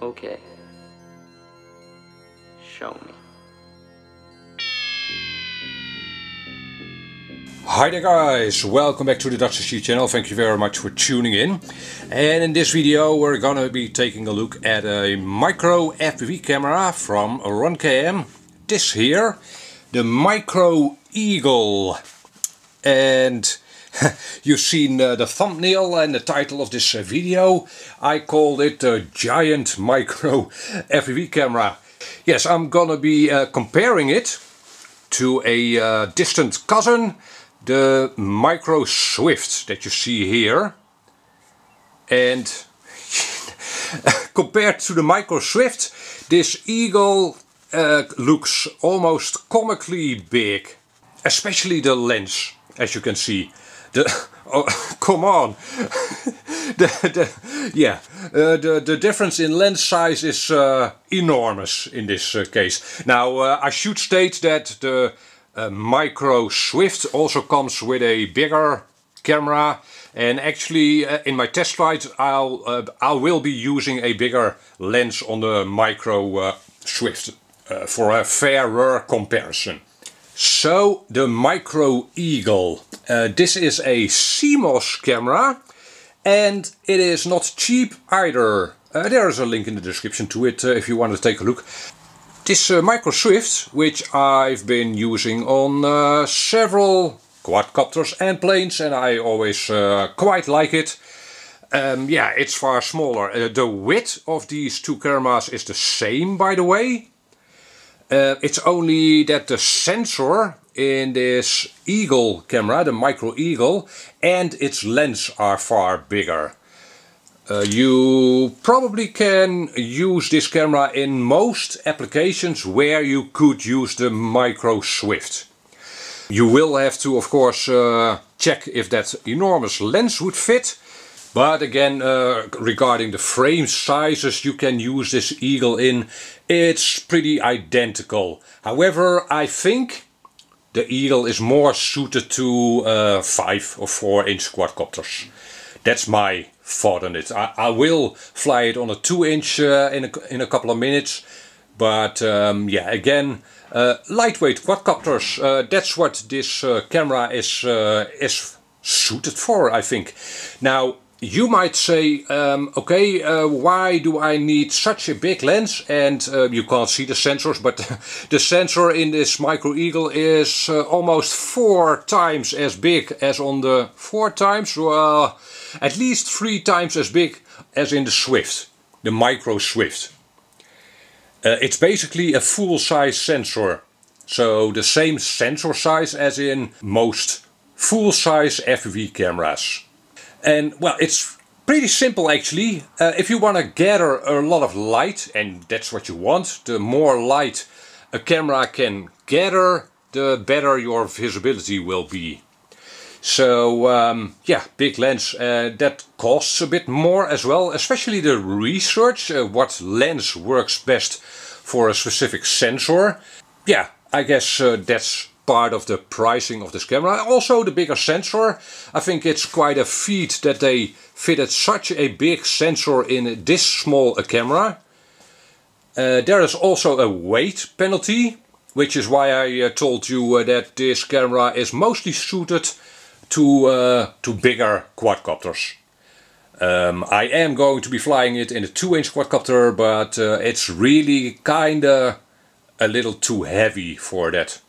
Okay. Show me. Hi there guys, welcome back to the ToolCraft channel. Thank you very much for tuning in. And in this video we're gonna be taking a look at a micro FPV camera from Runcam. This here, the Micro Eagle. And you've seen the thumbnail and the title of this video. I called it the Giant Micro FPV camera. Yes, I'm gonna be comparing it to a distant cousin, the Micro Swift that you see here. And compared to the Micro Swift, this Eagle looks almost comically big, especially the lens, as you can see. Oh, come on! the difference in lens size is enormous in this case. Now I should state that the Micro Swift also comes with a bigger camera, and actually in my test flight I will be using a bigger lens on the Micro Swift for a fairer comparison. So the Micro Eagle, this is a CMOS camera and it is not cheap either. There is a link in the description to it if you want to take a look. This Micro Swift, which I've been using on several quadcopters and planes, and I always quite like it. Yeah, it's far smaller. The width of these two cameras is the same, by the way. It's only that the sensor in this Eagle camera, the Micro Eagle, and its lens are far bigger. You probably can use this camera in most applications where you could use the Micro Swift. You will have to, of course, check if that enormous lens would fit. But again, regarding the frame sizes you can use this Eagle in, it's pretty identical. However, I think the Eagle is more suited to 5 or 4 inch quadcopters. That's my thought on it. I will fly it on a 2-inch in a couple of minutes. But yeah, again, lightweight quadcopters, that's what this camera is suited for, I think. Now, you might say, okay, why do I need such a big lens? And you can't see the sensors, but the sensor in this Micro Eagle is almost 4 times as big as on the 4 times, well, at least 3 times as big as in the Swift, the Micro Swift. It's basically a full-size sensor, so the same sensor size as in most full-size FPV cameras. And well, it's pretty simple actually. If you want to gather a lot of light, and that's what you want, the more light a camera can gather, the better your visibility will be. So yeah, big lens, that costs a bit more as well, especially the research, what lens works best for a specific sensor. Yeah, I guess that's part of the pricing of this camera. Also the bigger sensor. I think it's quite a feat that they fitted such a big sensor in this small a camera. There is also a weight penalty, which is why I told you that this camera is mostly suited to bigger quadcopters. I am going to be flying it in a 2-inch quadcopter, but it's really kinda a little too heavy for that.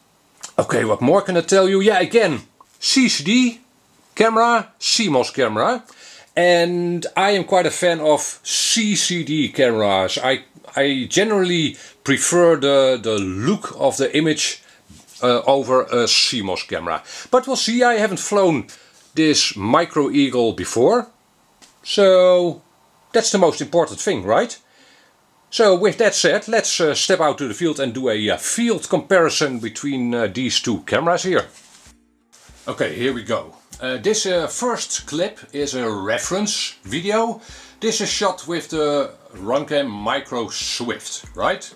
Okay, what more can I tell you? Yeah, again, CCD camera, CMOS camera. And I am quite a fan of CCD cameras. I generally prefer the look of the image over a CMOS camera. But we'll see, I haven't flown this Micro Eagle before. So that's the most important thing, right? So with that said, let's step out to the field and do a field comparison between these two cameras here. Okay, here we go. This first clip is a reference video. This is shot with the Runcam Micro Swift, right?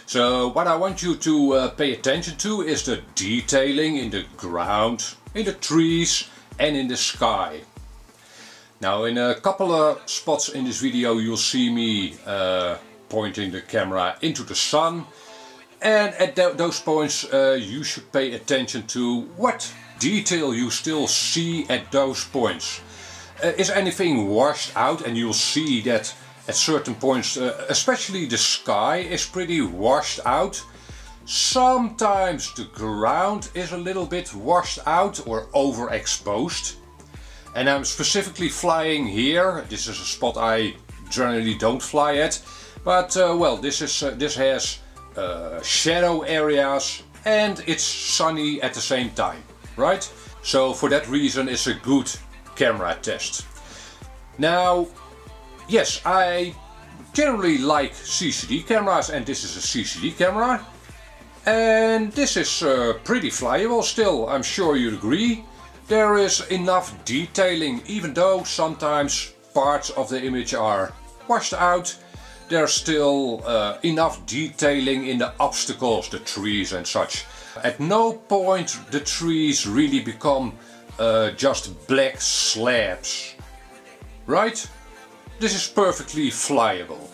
So what I want you to pay attention to is the detailing in the ground, in the trees and in the sky. Now in a couple of spots in this video you'll see me pointing the camera into the sun. And at those points you should pay attention to what detail you still see at those points. Is anything washed out? And you'll see that at certain points, especially the sky is pretty washed out. Sometimes the ground is a little bit washed out or overexposed. And I'm specifically flying here. This is a spot I generally don't fly at. But well, this has shadow areas and it's sunny at the same time, right? So for that reason it's a good camera test. Now, yes, I generally like CCD cameras, and this is a CCD camera. And this is pretty flyable still, I'm sure you'd agree. There is enough detailing, even though sometimes parts of the image are washed out. There's still enough detailing in the obstacles, the trees and such. At no point the trees really become just black slabs, right? This is perfectly flyable.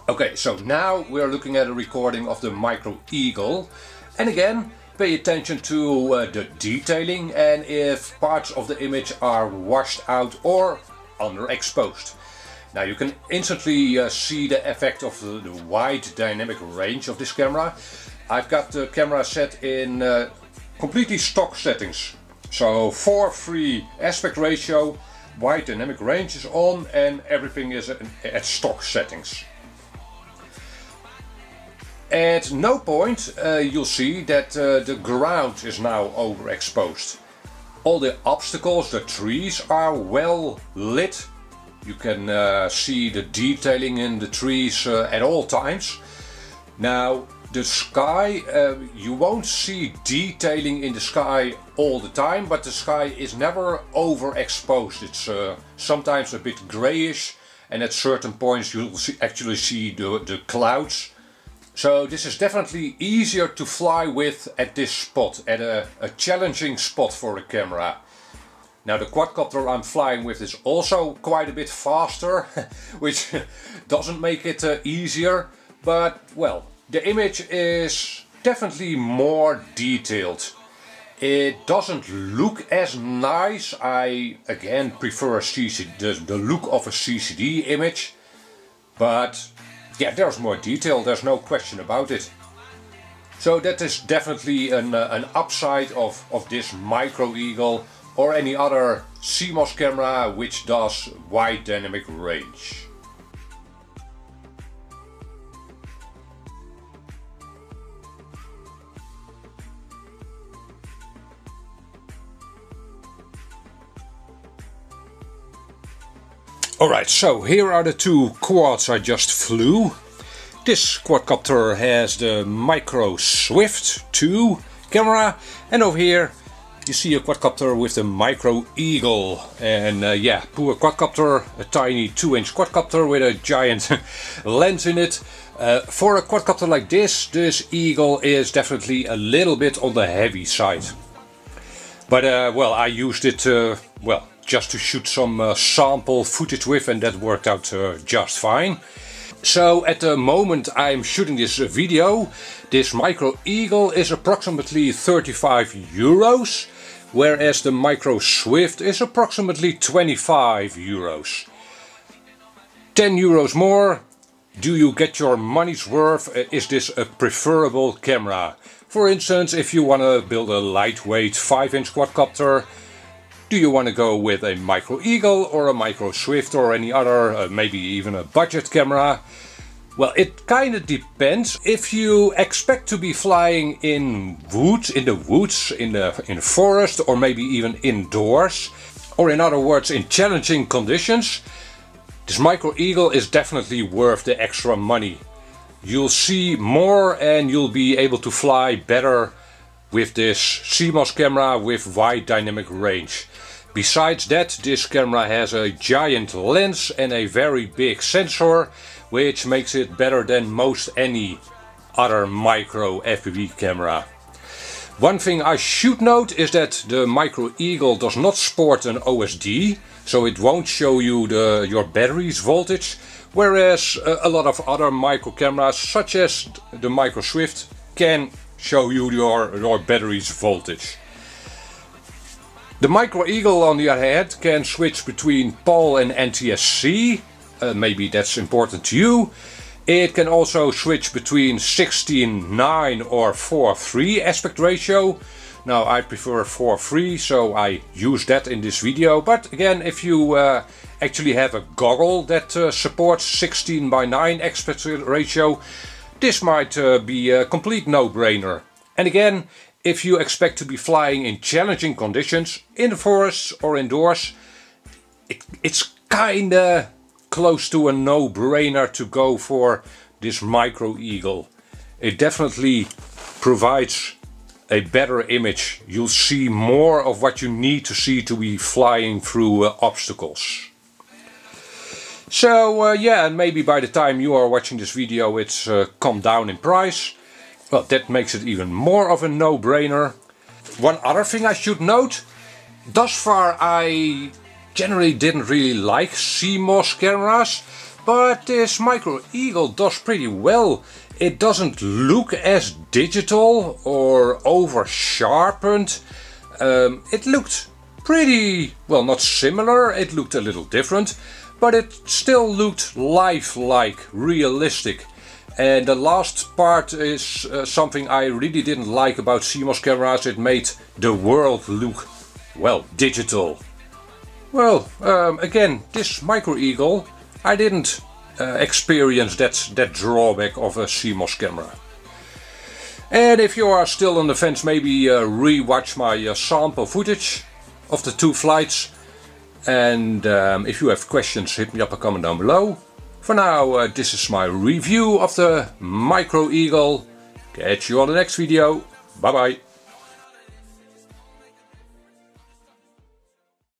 Okay, so now we're looking at a recording of the Micro Eagle, and again pay attention to the detailing and if parts of the image are washed out or underexposed. Now you can instantly see the effect of the wide dynamic range of this camera. I've got the camera set in completely stock settings, so 4:3 aspect ratio, wide dynamic range is on, and everything is at stock settings. At no point you'll see that the ground is now overexposed. All the obstacles, the trees are well lit. You can see the detailing in the trees at all times. Now the sky, you won't see detailing in the sky all the time, but the sky is never overexposed. It's sometimes a bit grayish, and at certain points you'll actually see the clouds. So this is definitely easier to fly with at this spot, at a challenging spot for the camera. Now the quadcopter I'm flying with is also quite a bit faster, which doesn't make it easier, but well, the image is definitely more detailed. It doesn't look as nice. I again prefer the look of a CCD image, but yeah, there's more detail, there's no question about it. So that is definitely an upside of this Micro Eagle or any other CMOS camera which does wide dynamic range. Alright, so here are the two quads I just flew. This quadcopter has the Micro Swift 2 camera, and over here you see a quadcopter with the Micro Eagle. And yeah, poor quadcopter, a tiny 2-inch quadcopter with a giant lens in it. For a quadcopter like this Eagle is definitely a little bit on the heavy side. But well, I used it well, just to shoot some sample footage with, and that worked out just fine. So at the moment I'm shooting this video, this Micro Eagle is approximately 35 euros, whereas the Micro Swift is approximately 25 euros. 10 euros more, do you get your money's worth? Is this a preferable camera? For instance, if you want to build a lightweight 5-inch quadcopter, do you want to go with a Micro Eagle or a Micro Swift or any other, maybe even a budget camera? Well, it kind of depends. If you expect to be flying in the woods, in the forest, or maybe even indoors, or in other words in challenging conditions, this Micro Eagle is definitely worth the extra money. You'll see more and you'll be able to fly better with this CMOS camera with wide dynamic range. Besides that, this camera has a giant lens and a very big sensor, which makes it better than most any other micro FPV camera. One thing I should note is that the Micro Eagle does not sport an OSD, so it won't show you your battery's voltage, whereas a lot of other micro cameras, such as the Micro Swift, can show you your battery's voltage. The Micro Eagle, on the other hand, can switch between PAL and NTSC. Maybe that's important to you. It can also switch between 16:9 or 4:3 aspect ratio. Now I prefer 4:3, so I use that in this video. But again, if you actually have a goggle that supports 16:9 aspect ratio, this might be a complete no-brainer. And again, if you expect to be flying in challenging conditions, in the forests or indoors, it's kinda close to a no-brainer to go for this Micro Eagle. It definitely provides a better image. You'll see more of what you need to see to be flying through obstacles. So yeah, and maybe by the time you are watching this video it's come down in price. Well, that makes it even more of a no-brainer. One other thing I should note, thus far I generally didn't really like CMOS cameras, but this Micro Eagle does pretty well. It doesn't look as digital or over sharpened. It looked pretty, well, not similar, it looked a little different, but it still looked lifelike, realistic. And the last part is something I really didn't like about CMOS cameras. It made the world look, well, digital. Well, again, this Micro Eagle, I didn't experience that drawback of a CMOS camera. And if you are still on the fence, maybe re-watch my sample footage of the two flights. And if you have questions, hit me up a comment down below. For now, this is my review of the Micro Eagle. Catch you on the next video. Bye bye.